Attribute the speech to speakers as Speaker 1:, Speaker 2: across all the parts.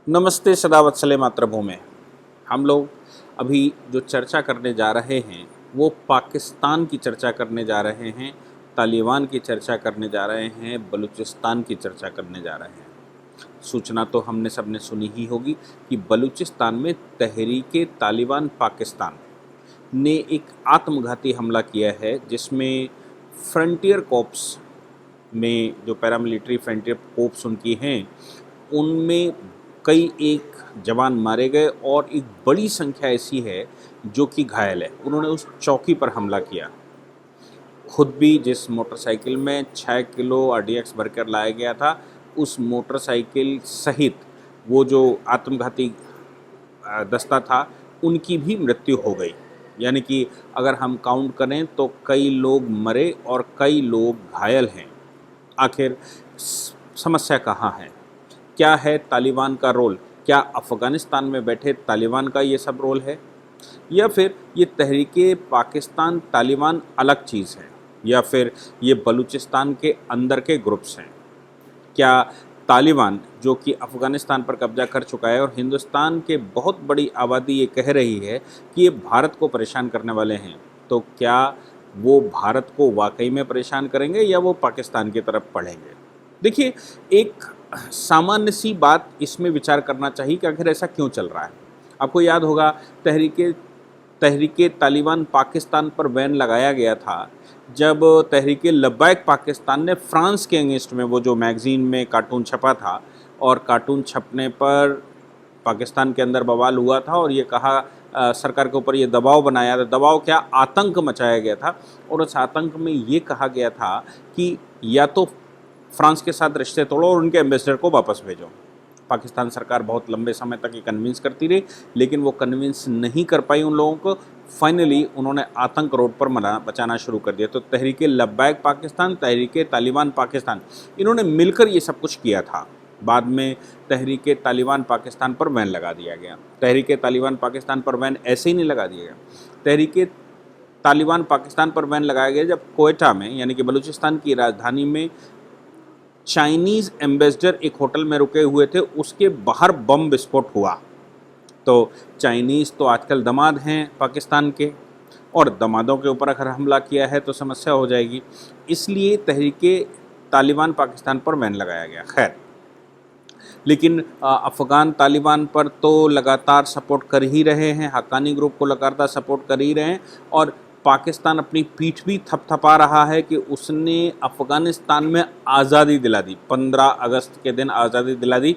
Speaker 1: नमस्ते सदावत्सले मातृभूमि। हम लोग अभी जो चर्चा करने जा रहे हैं वो पाकिस्तान की चर्चा करने जा रहे हैं, तालिबान की चर्चा करने जा रहे हैं, बलूचिस्तान की चर्चा करने जा रहे हैं। सूचना तो हमने सबने सुनी ही होगी कि बलूचिस्तान में तहरीके तालिबान पाकिस्तान ने एक आत्मघाती हमला किया है, जिसमें फ्रंटियर कॉर्प्स में जो पैरामिलिट्री फ्रंटियर कॉर्प्स उनकी हैं, उनमें कई एक जवान मारे गए और एक बड़ी संख्या ऐसी है जो कि घायल है। उन्होंने उस चौकी पर हमला किया। खुद भी जिस मोटरसाइकिल में 6 किलो आरडीएक्स भरकर लाया गया था, उस मोटरसाइकिल सहित वो जो आत्मघाती दस्ता था, उनकी भी मृत्यु हो गई। यानी कि अगर हम काउंट करें तो कई लोग मरे और कई लोग घायल हैं। आखिर समस्या कहाँ है? क्या है तालिबान का रोल? क्या अफ़गानिस्तान में बैठे तालिबान का ये सब रोल है, या फिर ये तहरीके पाकिस्तान तालिबान अलग चीज़ है, या फिर ये बलूचिस्तान के अंदर के ग्रुप्स हैं? क्या तालिबान जो कि अफ़गानिस्तान पर कब्जा कर चुका है और हिंदुस्तान के बहुत बड़ी आबादी ये कह रही है कि ये भारत को परेशान करने वाले हैं, तो क्या वो भारत को वाकई में परेशान करेंगे या वो पाकिस्तान की तरफ बढ़ेंगे? देखिए, एक सामान्य सी बात इसमें विचार करना चाहिए कि आखिर ऐसा क्यों चल रहा है। आपको याद होगा तहरीके तहरीके तालिबान पाकिस्तान पर बैन लगाया गया था जब तहरीके लब्बैक पाकिस्तान ने फ्रांस के अगेंस्ट में वो जो मैगज़ीन में कार्टून छपा था, और कार्टून छपने पर पाकिस्तान के अंदर बवाल हुआ था और ये कहा सरकार के ऊपर ये दबाव बनाया था। दबाव क्या, आतंक मचाया गया था, और उस आतंक में ये कहा गया था कि या तो फ्रांस के साथ रिश्ते तोड़ो और उनके एम्बेसडर को वापस भेजो। पाकिस्तान सरकार बहुत लंबे समय तक ये कन्विंस करती रही, लेकिन वो कन्विंस नहीं कर पाई उन लोगों को। फाइनली उन्होंने आतंक रोड पर बचाना शुरू कर दिया। तो तहरीके लब्बैक पाकिस्तान, तहरीके तालिबान पाकिस्तान, इन्होंने मिलकर ये सब कुछ किया था। बाद में तहरीके तालिबान पाकिस्तान पर बैन लगा दिया गया। तहरीके तालिबान पाकिस्तान पर बैन ऐसे ही नहीं लगा दिया गया। तहरीके तालिबान पाकिस्तान पर बैन लगाया गया जब कोयटा में, यानी कि बलूचिस्तान की राजधानी में, चाइनीज़ एम्बेसडर एक होटल में रुके हुए थे, उसके बाहर बम विस्फोट हुआ। तो चाइनीज़ तो आजकल दामाद हैं पाकिस्तान के, और दामादों के ऊपर अगर हमला किया है तो समस्या हो जाएगी। इसलिए तहरीके तालिबान पाकिस्तान पर बैन लगाया गया। खैर, लेकिन अफ़गान तालिबान पर तो लगातार सपोर्ट कर ही रहे हैं, हक्कानी ग्रुप को लगातार सपोर्ट कर ही रहे हैं, और पाकिस्तान अपनी पीठ भी थपथपा रहा है कि उसने अफ़गानिस्तान में आज़ादी दिला दी, 15 अगस्त के दिन आज़ादी दिला दी।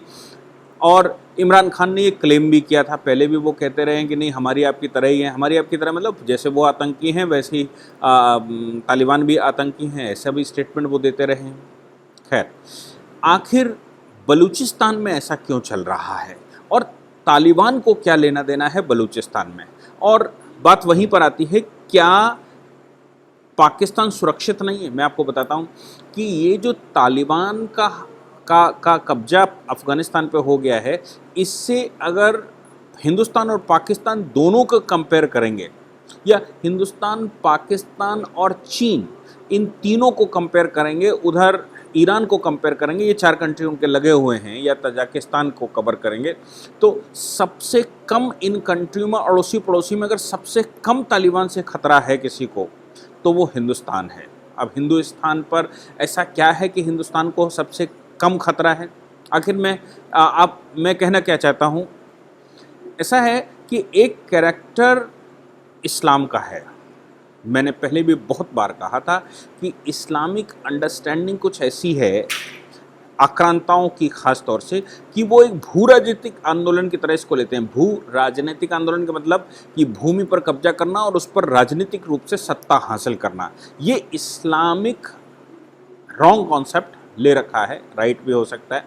Speaker 1: और इमरान खान ने ये क्लेम भी किया था, पहले भी वो कहते रहे हैं कि नहीं हमारी आपकी तरह ही है। हमारी आपकी तरह मतलब जैसे वो आतंकी हैं वैसे ही तालिबान भी आतंकी हैं, ऐसा भी स्टेटमेंट वो देते रहे हैं। खैर, आखिर बलूचिस्तान में ऐसा क्यों चल रहा है, और तालिबान को क्या लेना देना है बलूचिस्तान में? और बात वहीं पर आती है, क्या पाकिस्तान सुरक्षित नहीं है? मैं आपको बताता हूँ कि ये जो तालिबान का कब्जा अफ़गानिस्तान पे हो गया है, इससे अगर हिंदुस्तान और पाकिस्तान दोनों को कंपेयर करेंगे, या हिंदुस्तान, पाकिस्तान और चीन, इन तीनों को कंपेयर करेंगे, उधर ईरान को कंपेयर करेंगे, ये 4 कंट्री उनके लगे हुए हैं, या तजाकिस्तान को कवर करेंगे, तो सबसे कम इन कंट्रियों में, अड़ोसी पड़ोसी में, अगर सबसे कम तालिबान से खतरा है किसी को तो वो हिंदुस्तान है। अब हिंदुस्तान पर ऐसा क्या है कि हिंदुस्तान को सबसे कम खतरा है? आखिर मैं कहना क्या चाहता हूँ, ऐसा है कि एक कैरेक्टर इस्लाम का है। मैंने पहले भी बहुत बार कहा था कि इस्लामिक अंडरस्टैंडिंग कुछ ऐसी है, आक्रांताओं की खास तौर से, कि वो एक भू राजनीतिक आंदोलन की तरह इसको लेते हैं। भू राजनीतिक आंदोलन का मतलब कि भूमि पर कब्जा करना और उस पर राजनीतिक रूप से सत्ता हासिल करना। ये इस्लामिक रॉन्ग कॉन्सेप्ट ले रखा है, राइट भी हो सकता है।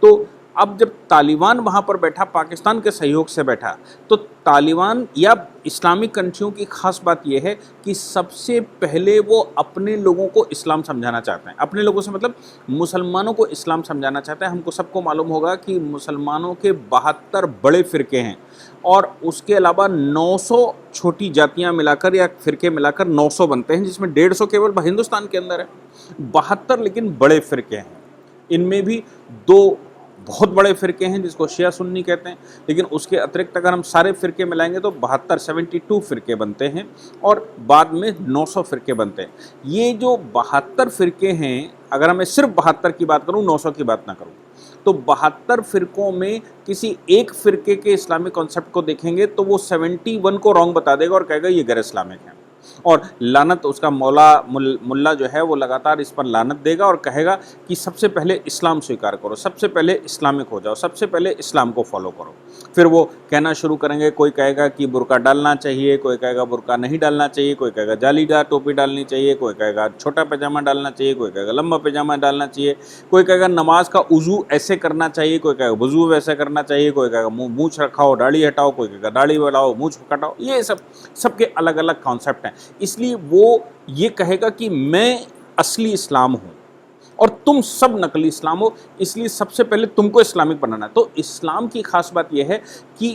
Speaker 1: तो अब जब तालिबान वहाँ पर बैठा, पाकिस्तान के सहयोग से बैठा, तो तालिबान या इस्लामिक कंट्रियों की खास बात यह है कि सबसे पहले वो अपने लोगों को इस्लाम समझाना चाहते हैं। अपने लोगों से मतलब मुसलमानों को इस्लाम समझाना चाहते हैं। हमको सबको मालूम होगा कि मुसलमानों के 72 बड़े फ़िरके हैं, और उसके अलावा 900 छोटी जातियाँ मिलाकर या फ़िरके मिलाकर 900 बनते हैं, जिसमें 150 केवल हिंदुस्तान के अंदर है, 72 लेकिन बड़े फ़िरके हैं। इनमें भी 2 बहुत बड़े फ़िरके हैं जिसको शिया सुन्नी कहते हैं, लेकिन उसके अतिरिक्त अगर हम सारे फ़िरके मिलाएंगे तो 72 फ़िरके बनते हैं और बाद में 900 फ़िरके बनते हैं। ये जो 72 फ़िरके हैं, अगर मैं सिर्फ 72 की बात करूँ, 900 की बात ना करूँ, तो 72 फ़िरकों में किसी एक फ़िरके के इस्लामिक कॉन्सेप्ट को देखेंगे तो वो 71 को रॉन्ग बता देगा और कहेगा ये गैर इस्लामिक है, और लानत उसका मुल्ला जो है वो लगातार इस पर लानत देगा और कहेगा कि सबसे पहले इस्लाम स्वीकार करो, सबसे पहले इस्लामिक हो जाओ, सबसे पहले इस्लाम को फॉलो करो। फिर वो कहना शुरू करेंगे, कोई कहेगा कि बुर्का डालना चाहिए, कोई कहेगा बुर्का नहीं डालना चाहिए, कोई कहेगा जालीदार टोपी डालनी चाहिए, कोई कहेगा छोटा पैजामा डालना चाहिए, कोई कहेगा लंबा पैजामा डालना चाहिए, कोई कहेगा नमाज का वज़ू ऐसे करना चाहिए, कोई कहेगा वज़ू वैसे करना चाहिए, कोई कहेगा मूँछ रखाओ दाढ़ी हटाओ, कोई कहेगा दाढ़ी बढ़ाओ मूँछ कटाओ। ये सबके अलग अलग कॉन्सेप्ट हैं। इसलिए वो ये कहेगा कि मैं असली इस्लाम हूँ और तुम सब नकली इस्लाम हो, इसलिए सबसे पहले तुमको इस्लामिक बनाना है। तो इस्लाम की खास बात यह है कि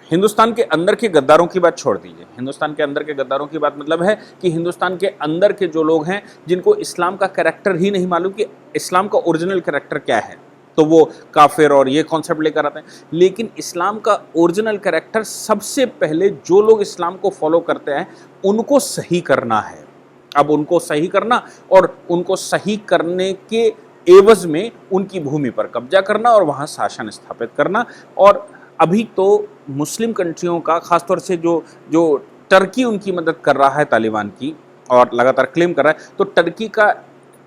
Speaker 1: हिंदुस्तान के अंदर के गद्दारों की बात छोड़ दीजिए। हिंदुस्तान के अंदर के गद्दारों की बात मतलब है कि हिंदुस्तान के अंदर के जो लोग हैं जिनको इस्लाम का कैरेक्टर ही नहीं मालूम कि इस्लाम का ओरिजिनल कैरेक्टर क्या है, तो वो काफिर और ये कॉन्सेप्ट लेकर आते हैं। लेकिन इस्लाम का ओरिजिनल कैरेक्टर सबसे पहले जो लोग इस्लाम को फॉलो करते हैं उनको सही करना है। अब उनको सही करना और उनको सही करने के एवज में उनकी भूमि पर कब्जा करना और वहाँ शासन स्थापित करना। और अभी तो मुस्लिम कंट्रियों का, खासतौर से जो टर्की उनकी मदद कर रहा है तालिबान की और लगातार क्लेम कर रहा है, तो टर्की का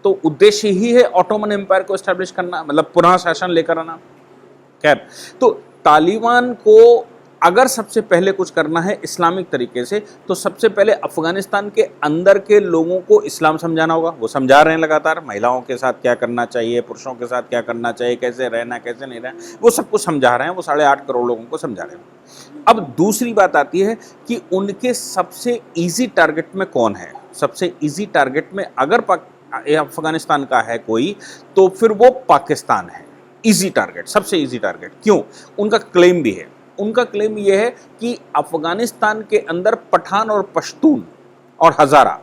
Speaker 1: तो उद्देश्य ही है ऑटोमन एम्पायर को एस्टैब्लिश करना, मतलब पुनः शासन लेकर आना। खैर, तो तालिबान को अगर सबसे पहले कुछ करना है इस्लामिक तरीके से, तो सबसे पहले अफगानिस्तान के अंदर के लोगों को इस्लाम समझाना होगा। वो समझा रहे हैं लगातार, महिलाओं के साथ क्या करना चाहिए, पुरुषों के साथ क्या करना चाहिए, कैसे रहना कैसे नहीं रहना, वो सब कुछ समझा रहे हैं। वो 8.5 करोड़ लोगों को समझा रहे हैं। अब दूसरी बात आती है कि उनके सबसे ईजी टारगेट में कौन है। सबसे ईजी टारगेट में अगर अफगानिस्तान का है कोई, तो फिर वो पाकिस्तान है। इजी टारगेट, सबसे इजी टारगेट। क्यों? उनका क्लेम भी है। उनका क्लेम यह है कि अफगानिस्तान के अंदर पठान और पश्तून और हजारा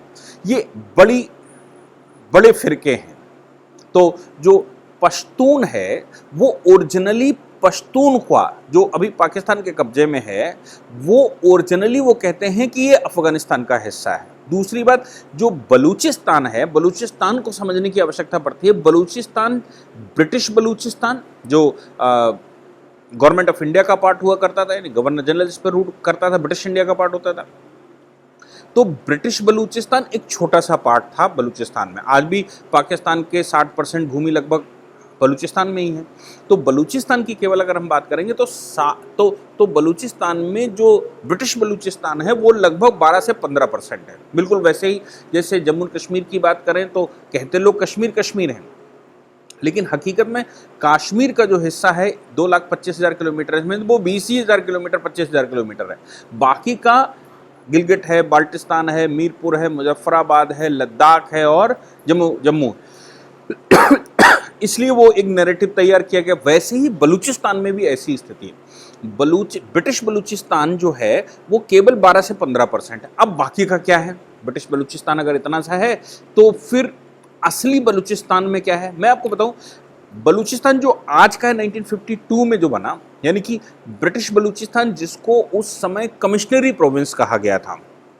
Speaker 1: ये बड़े फिरके हैं। तो जो पश्तून है वो ओरिजिनली पश्तूनख्वा जो अभी पाकिस्तान के कब्जे में है, वो ओरिजिनली वो कहते हैं कि ये अफगानिस्तान का हिस्सा है। दूसरी बात, जो बलूचिस्तान है, बलूचिस्तान को समझने की आवश्यकता पड़ती है। बलूचिस्तान ब्रिटिश बलूचिस्तान जो गवर्नमेंट ऑफ इंडिया का पार्ट हुआ करता था, यानी गवर्नर जनरल इस पर रूल करता था, ब्रिटिश इंडिया का पार्ट होता था। तो ब्रिटिश बलूचिस्तान एक छोटा सा पार्ट था बलूचिस्तान में। आज भी पाकिस्तान के 60% भूमि लगभग बलूचिस्तान में ही है। तो बलूचिस्तान की केवल अगर हम बात करेंगे तो बलूचिस्तान में जो ब्रिटिश बलूचिस्तान है वो लगभग 12 से 15% है। बिल्कुल वैसे ही जैसे जम्मू कश्मीर की बात करें तो कहते लोग कश्मीर है, लेकिन हकीकत में कश्मीर का जो हिस्सा है 2,25,000 किलोमीटर में, वो 20,000 किलोमीटर 25,000 किलोमीटर है। बाकी का गिलगिट है, बाल्टिस्तान है, मीरपुर है, मुजफ्फराबाद है, लद्दाख है और जम्मू इसलिए वो एक नैरेटिव तैयार किया गया। वैसे ही बलूचिस्तान में भी ऐसी स्थिति है। ब्रिटिश बलूचिस्तान जो है वो केवल 12 से 15% है। अब बाकी का क्या है? ब्रिटिश बलूचिस्तान अगर इतना सा है तो फिर असली बलूचिस्तान में क्या है मैं आपको बताऊं। बलूचिस्तान जो आज का है 1952 में जो बना, यानी कि ब्रिटिश बलूचिस्तान जिसको उस समय कमिश्नरी प्रोविंस कहा गया था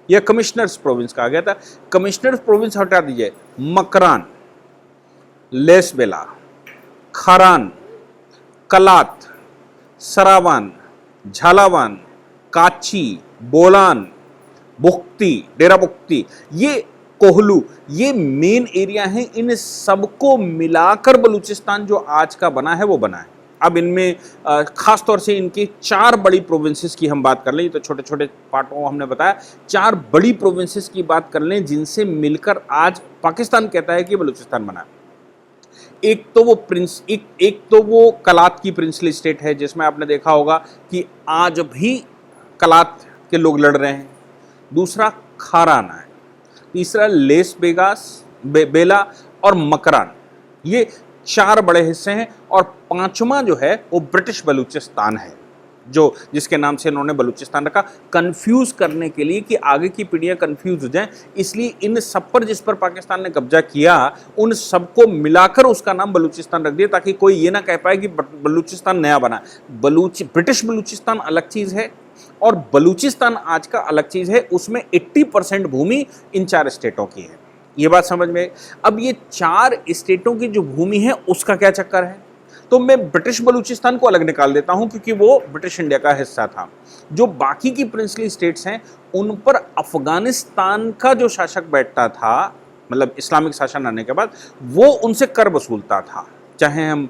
Speaker 1: या कमिश्नर्स प्रोविंस कहा गया था। कमिश्नर्स प्रोविंस हटा दीजिए, मकरान, लेसबेला, खरान, कलात, सरावान, झालावान, काची, बोलान, बुख्ती, डेरा बुख्ती, ये कोहलू, ये मेन एरिया है। इन सबको मिलाकर बलूचिस्तान जो आज का बना है वो बना है। अब इनमें खास तौर से इनकी 4 बड़ी प्रोविंसेस की हम बात कर लें, तो छोटे छोटे पार्टों हमने बताया, 4 बड़ी प्रोविंसेस की बात कर लें जिनसे मिलकर आज पाकिस्तान कहता है कि बलूचिस्तान बना है। एक तो वो कलात की प्रिंसली स्टेट है जिसमें आपने देखा होगा कि आज भी कलात के लोग लड़ रहे हैं। दूसरा खाराना है, तीसरा बेला और मकरान, ये 4 बड़े हिस्से हैं। और 5वां जो है वो ब्रिटिश बलूचिस्तान है। जो जिसके नाम से इन्होंने बलूचिस्तान रखा, कंफ्यूज करने के लिए कि आगे की पीढ़ियां कंफ्यूज हो जाएं। इसलिए इन सब पर जिस पर पाकिस्तान ने कब्जा किया उन सबको मिलाकर उसका नाम बलूचिस्तान रख दिया, ताकि कोई ये ना कह पाए कि बलूचिस्तान नया बना। ब्रिटिश बलूचिस्तान अलग चीज है और बलूचिस्तान आज का अलग चीज है। उसमें 80% भूमि इन 4 स्टेटों की है। ये बात समझ में। अब ये 4 स्टेटों की जो भूमि है उसका क्या चक्कर है, तो मैं ब्रिटिश बलूचिस्तान को अलग निकाल देता हूं क्योंकि वो ब्रिटिश इंडिया का हिस्सा था। जो बाकी की प्रिंसली स्टेट्स हैं उन पर अफगानिस्तान का जो शासक बैठता था, मतलब इस्लामिक शासन आने के बाद, वो उनसे कर वसूलता था। चाहे हम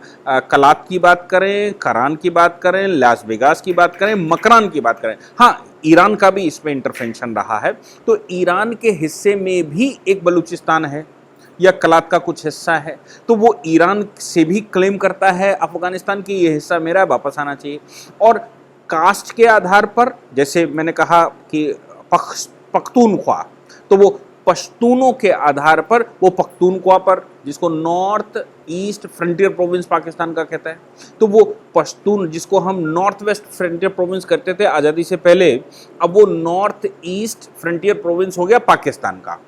Speaker 1: कलात की बात करें, करान की बात करें, लास वेगास की बात करें, मकरान की बात करें। हाँ, ईरान का भी इसमें इंटरवेंशन रहा है। तो ईरान के हिस्से में भी एक बलूचिस्तान है या कलात का कुछ हिस्सा है, तो वो ईरान से भी क्लेम करता है अफगानिस्तान की ये हिस्सा मेरा है, वापस आना चाहिए। और कास्ट के आधार पर, जैसे मैंने कहा कि पख्तूनख्वा, तो वो पश्तूनों के आधार पर वो पख्तूनख्वा पर, जिसको north east frontier province Pakistan का कहता है, तो वो पश्तून जिसको हम नॉर्थ वेस्ट फ्रंटियर प्रोविंस करते थे आज़ादी से पहले, अब वो नॉर्थ ईस्ट फ्रंटियर प्रोविंस हो गया पाकिस्तान का।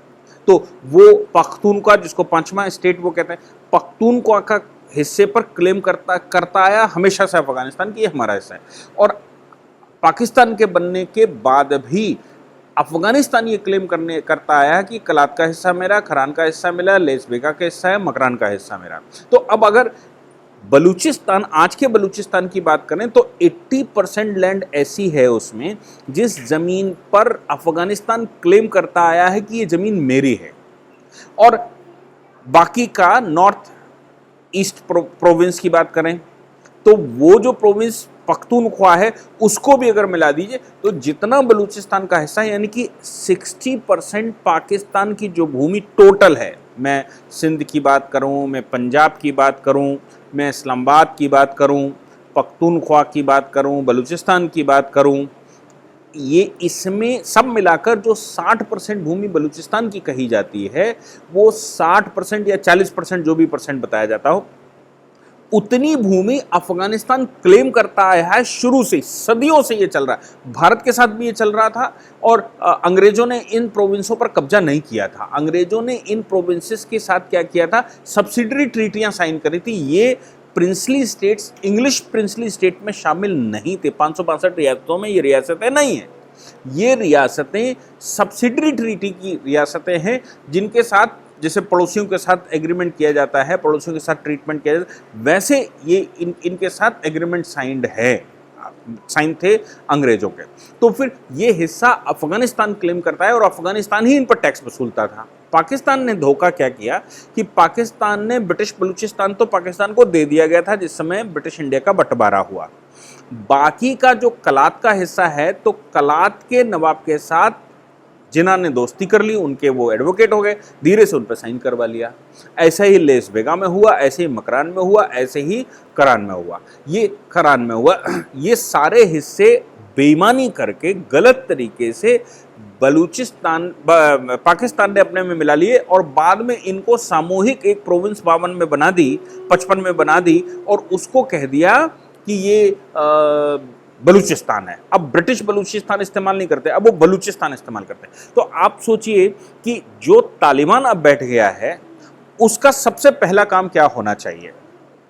Speaker 1: तो वो पख्तूनख्वा, जिसको 5वां स्टेट वो कहते हैं, पख्तूनख्वा का हिस्से पर क्लेम करता आया हमेशा से अफगानिस्तान की ये हमारा हिस्सा है। और पाकिस्तान के बनने के बाद भी अफगानिस्तान ये क्लेम करता आया कि कलात का हिस्सा मेरा, खरान का हिस्सा मेरा, लेस बेगा का हिस्सा है, मकरान का हिस्सा मेरा। तो अब अगर बलूचिस्तान, आज के बलूचिस्तान की बात करें तो 80% लैंड ऐसी है उसमें जिस जमीन पर अफगानिस्तान क्लेम करता आया है कि ये जमीन मेरी है। और बाकी का नॉर्थ ईस्ट प्रोविंस की बात करें तो वो जो प्रोविंस पख्तूनख्वा है उसको भी अगर मिला दीजिए तो जितना बलूचिस्तान का हिस्सा है, यानी कि 60% पाकिस्तान की जो भूमि टोटल है, मैं सिंध की बात करूं, मैं पंजाब की बात करूं, मैं इस्लामाबाद की बात करूं, पख्तूनख्वा की बात करूं, बलूचिस्तान की बात करूं, ये इसमें सब मिलाकर जो 60% भूमि बलूचिस्तान की कही जाती है, वो 60% या 40% जो भी परसेंट बताया जाता हो, उतनी भूमि अफगानिस्तान क्लेम करता आया है। शुरू से, सदियों से ये चल रहा है। भारत के साथ भी ये चल रहा था और अंग्रेजों ने इन प्रोविंसों पर कब्जा नहीं किया था। अंग्रेजों ने इन प्रोविंसेस के साथ क्या किया था, सब्सिडरी ट्रीटियां साइन करी थी। ये princely states English princely state में शामिल नहीं थे। 562 रियासतों में ये रियासतें नहीं हैं। ये रियासतें सब्सिडरी ट्रीटी की रियासतें हैं, जिनके साथ जैसे पड़ोसियों के साथ एग्रीमेंट किया जाता है, पड़ोसियों के साथ ट्रीटमेंट किया जाता है, वैसे ये इनके साथ एग्रीमेंट साइन थे अंग्रेजों के। तो फिर ये हिस्सा अफगानिस्तान क्लेम करता है और अफगानिस्तान ही इन पर टैक्स वसूलता था। पाकिस्तान ने धोखा क्या किया कि पाकिस्तान ने ब्रिटिश बलूचिस्तान तो पाकिस्तान को दे दिया गया था जिस समय ब्रिटिश इंडिया का बंटवारा हुआ। बाकी का जो कलात का हिस्सा है, तो कलात के नवाब के साथ जिन्हों ने दोस्ती कर ली, उनके वो एडवोकेट हो गए, धीरे से उन पर साइन करवा लिया। ऐसा ही लेस बेगा में हुआ, ऐसे ही मकरान में हुआ, ऐसे ही करान में हुआ, ये करान में हुआ। ये सारे हिस्से बेईमानी करके गलत तरीके से बलूचिस्तान पाकिस्तान ने अपने में मिला लिए और बाद में इनको सामूहिक एक प्रोविंस 52 में बना दी, 55 में बना दी और उसको कह दिया कि ये बलूचिस्तान है। अब ब्रिटिश बलूचिस्तान इस्तेमाल नहीं करते, अब वो बलूचिस्तान इस्तेमाल करते हैं। तो आप सोचिए कि जो तालिबान अब बैठ गया है उसका सबसे पहला काम क्या होना चाहिए।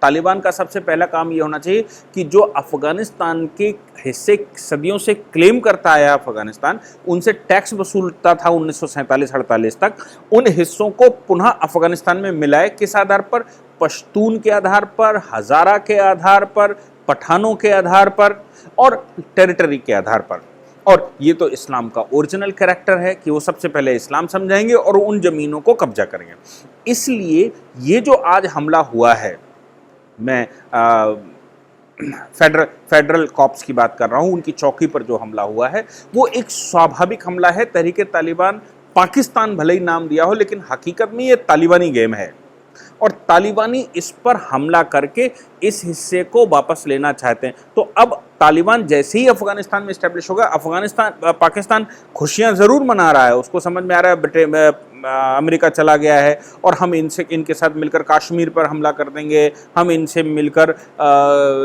Speaker 1: तालिबान का सबसे पहला काम ये होना चाहिए कि जो अफगानिस्तान के हिस्से सदियों से क्लेम करता आया अफगानिस्तान, उनसे टैक्स वसूलता था 1947-48 तक, उन हिस्सों को पुनः अफगानिस्तान में मिलाए। किस आधार पर? पश्तून के आधार पर, हजारा के आधार पर, पठानों के आधार पर और टेरिटरी के आधार पर। और ये तो इस्लाम का ओरिजिनल कैरेक्टर है कि वो सबसे पहले इस्लाम समझाएंगे और उन जमीनों को कब्जा करेंगे। इसलिए ये जो आज हमला हुआ है, मैं फेडरल कॉप्स की बात कर रहा हूँ, उनकी चौकी पर जो हमला हुआ है वो एक स्वाभाविक हमला है। तहरीक तालिबान पाकिस्तान भले ही नाम दिया हो, लेकिन हकीकत में ये तालिबानी गेम है और तालिबानी इस पर हमला करके इस हिस्से को वापस लेना चाहते हैं। तो अब तालिबान जैसे ही अफगानिस्तान में इस्टेब्लिश होगा, पाकिस्तान खुशियां ज़रूर मना रहा है, उसको समझ में आ रहा है अमेरिका चला गया है और हम इनके साथ मिलकर कश्मीर पर हमला कर देंगे, हम इनसे मिलकर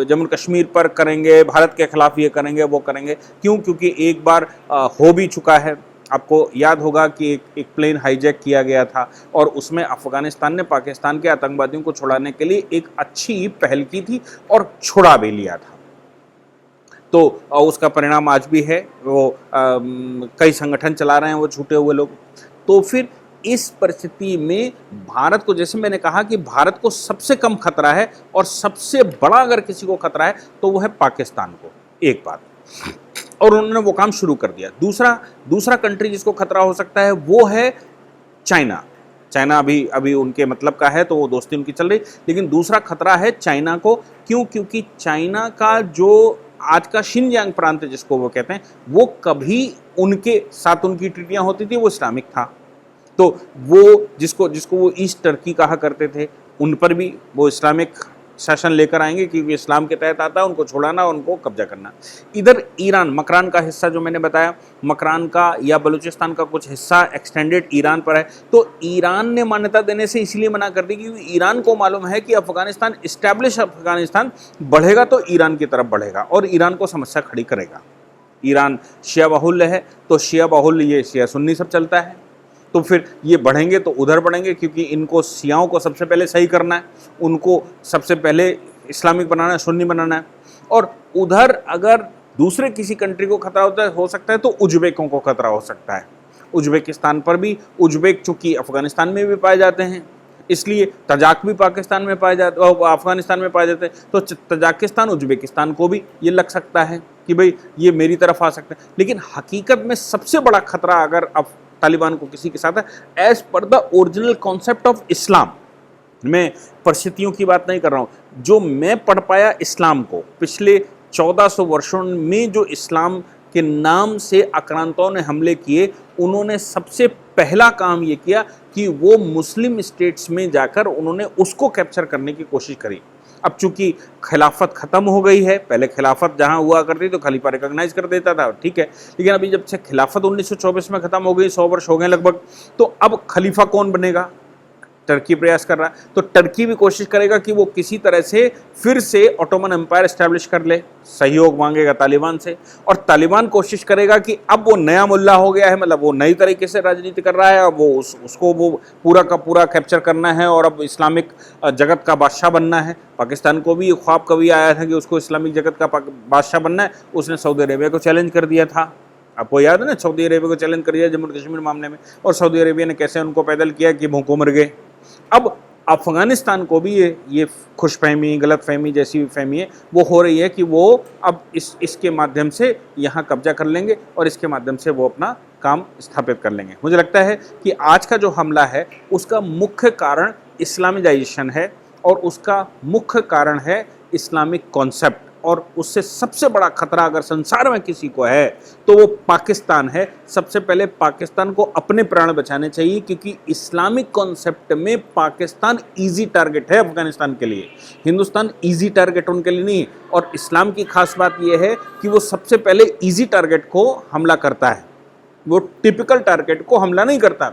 Speaker 1: जम्मू कश्मीर पर करेंगे, भारत के खिलाफ ये करेंगे वो करेंगे। क्यों? क्योंकि एक बार हो भी चुका है। आपको याद होगा कि एक प्लेन हाईजैक किया गया था और उसमें अफगानिस्तान ने पाकिस्तान के आतंकवादियों को छुड़ाने के लिए एक अच्छी पहल की थी और छुड़ा भी लिया था। तो उसका परिणाम आज भी है। वो कई संगठन चला रहे हैं वो छूटे हुए लोग। तो फिर इस परिस्थिति में भारत को, जैसे मैंने कहा कि भारत को सबसे कम खतरा है और सबसे बड़ा अगर किसी को खतरा है तो वो है पाकिस्तान को, एक बात। और उन्होंने वो काम शुरू कर दिया। दूसरा कंट्री जिसको खतरा हो सकता है वो है चाइना। चाइना अभी उनके मतलब का है तो वो दोस्ती उनकी चल रही, लेकिन दूसरा खतरा है चाइना को। क्यों? क्योंकि चाइना का जो आज का शिनजियांग प्रांत जिसको वो कहते हैं, वो कभी उनके साथ उनकी ट्रीटियां होती थी, वो इस्लामिक था। तो वो जिसको वो ईस्ट टर्की कहा करते थे, उन पर भी वो इस्लामिक शासन लेकर आएंगे क्योंकि इस्लाम के तहत आता है, उनको छुड़ाना, उनको कब्जा करना। इधर ईरान, मकरान का हिस्सा जो मैंने बताया, मकरान का या बलूचिस्तान का कुछ हिस्सा एक्सटेंडेड ईरान पर है। तो ईरान ने मान्यता देने से इसलिए मना कर दी क्योंकि ईरान को मालूम है कि अफगानिस्तान, इस्टेब्लिश अफगानिस्तान बढ़ेगा तो ईरान की तरफ बढ़ेगा और ईरान को समस्या खड़ी करेगा। ईरान शिया बाहुल्य है, तो शिया बाहुल्य ये शिया सुन्नी सब चलता है, तो फिर ये बढ़ेंगे तो उधर बढ़ेंगे क्योंकि इनको शियाओं को सबसे पहले सही करना है, उनको सबसे पहले इस्लामिक बनाना है, सुन्नी बनाना है। और उधर अगर दूसरे किसी कंट्री को खतरा हो सकता है तो उज्बेकों को खतरा हो सकता है। उज्बेकिस्तान पर भी, उज्बेक चूँकि अफगानिस्तान में भी पाए जाते हैं, इसलिए तजाक भी पाकिस्तान में पाए जाते, अफगानिस्तान में पाए जाते हैं, तो तजाकिस्तान उज्बेकिस्तान को भी ये लग सकता है कि भाई ये मेरी तरफ आ सकते हैं। लेकिन हकीकत में सबसे बड़ा खतरा अगर अब तालिबान को किसी के साथ है, as per the original concept of Islam, मैं परिस्थितियों की बात नहीं कर रहा हूँ, जो मैं पढ़ पाया इस्लाम को पिछले 1400 वर्षों में, जो इस्लाम के नाम से आक्रांताओं ने हमले किए, उन्होंने सबसे पहला काम ये किया कि वो मुस्लिम स्टेट्स में जाकर उन्होंने उसको कैप्चर करने की कोशिश करी। अब चूंकि खिलाफत ख़त्म हो गई है, पहले खिलाफत जहां हुआ करती तो खलीफा रिकॉग्नाइज कर देता था, ठीक है, लेकिन अभी जब से खिलाफत 1924 में ख़त्म हो गई, 100 वर्ष हो गए लगभग, तो अब खलीफा कौन बनेगा? टर्की प्रयास कर रहा है। तो टर्की भी कोशिश करेगा कि वो किसी तरह से फिर से ऑटोमन एम्पायर एस्टैब्लिश कर ले, सहयोग मांगेगा तालिबान से, और तालिबान कोशिश करेगा कि अब वो नया मुल्ला हो गया है, मतलब वो नई तरीके से राजनीति कर रहा है, अब वो उसको वो पूरा का पूरा कैप्चर करना है और अब इस्लामिक जगत का बादशाह बनना है। पाकिस्तान को भी ये ख्वाब कभी आया था कि उसको इस्लामिक जगत का बादशाह बनना है, उसने सऊदी अरेबिया को चैलेंज कर दिया था। आपको याद है ना, सऊदी अरेबिया को चैलेंज कर दिया जम्मू कश्मीर मामले में, और सऊदी अरेबिया ने कैसे उनको पैदल किया कि भूखों मर गए। अब अफगानिस्तान को भी ये खुशफहमी, गलतफहमी जैसी फहमी है वो हो रही है कि वो अब इसके माध्यम से यहाँ कब्जा कर लेंगे और इसके माध्यम से वो अपना काम स्थापित कर लेंगे। मुझे लगता है कि आज का जो हमला है उसका मुख्य कारण इस्लामिजाइजेशन है और उसका मुख्य कारण है इस्लामिक कॉन्सेप्ट, और उससे सबसे बड़ा खतरा अगर संसार में किसी को है तो वो पाकिस्तान है। सबसे पहले पाकिस्तान को अपने प्राण बचाने चाहिए क्योंकि इस्लामिक कॉन्सेप्ट में पाकिस्तान इजी टारगेट है अफगानिस्तान के लिए, हिंदुस्तान इजी टारगेट उनके लिए नहीं है। और इस्लाम की खास बात यह है कि वो सबसे पहले इजी टारगेट को हमला करता है, वो टिपिकल टारगेट को हमला नहीं करता,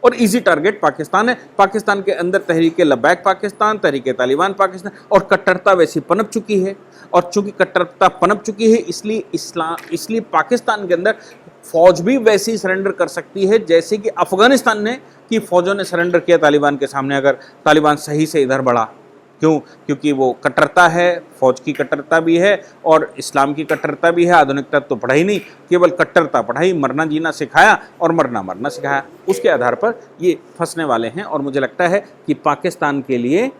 Speaker 1: और इजी टारगेट पाकिस्तान है। पाकिस्तान के अंदर तहरीक लब्बैक पाकिस्तान, तहरीक तालिबान पाकिस्तान, और कट्टरता वैसी पनप चुकी है, और चूंकि कट्टरता पनप चुकी है इसलिए पाकिस्तान के अंदर फौज भी वैसे ही सरेंडर कर सकती है जैसे कि अफगानिस्तान ने कि फौजों ने सरेंडर किया तालिबान के सामने, अगर तालिबान सही से इधर बढ़ा। क्यों? क्योंकि वो कट्टरता है, फौज की कट्टरता भी है और इस्लाम की कट्टरता भी है। आधुनिकता तो पढ़ा ही नहीं, केवल कट्टरता पढ़ाई, मरना जीना सिखाया और मरना मरना सिखाया। उसके आधार पर ये फंसने वाले हैं। और मुझे लगता है कि पाकिस्तान के लिए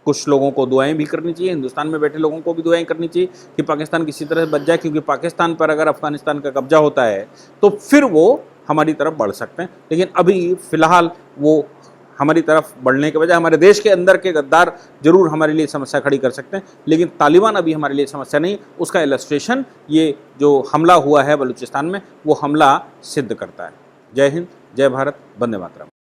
Speaker 1: कुछ लोगों को दुआएं भी करनी चाहिए, हिंदुस्तान में बैठे लोगों को भी दुआएं करनी चाहिए कि पाकिस्तान किसी तरह बच जाए, क्योंकि पाकिस्तान पर अगर अफगानिस्तान का कब्जा होता है तो फिर वो हमारी तरफ बढ़ सकते हैं। लेकिन अभी फ़िलहाल वो हमारी तरफ बढ़ने के बजाय हमारे देश के अंदर के गद्दार जरूर हमारे लिए समस्या खड़ी कर सकते हैं, लेकिन तालिबान अभी हमारे लिए समस्या नहीं। उसका इलस्ट्रेशन ये जो हमला हुआ है बलूचिस्तान में, वो हमला सिद्ध करता है। जय हिंद, जय भारत, वंदे मातरम।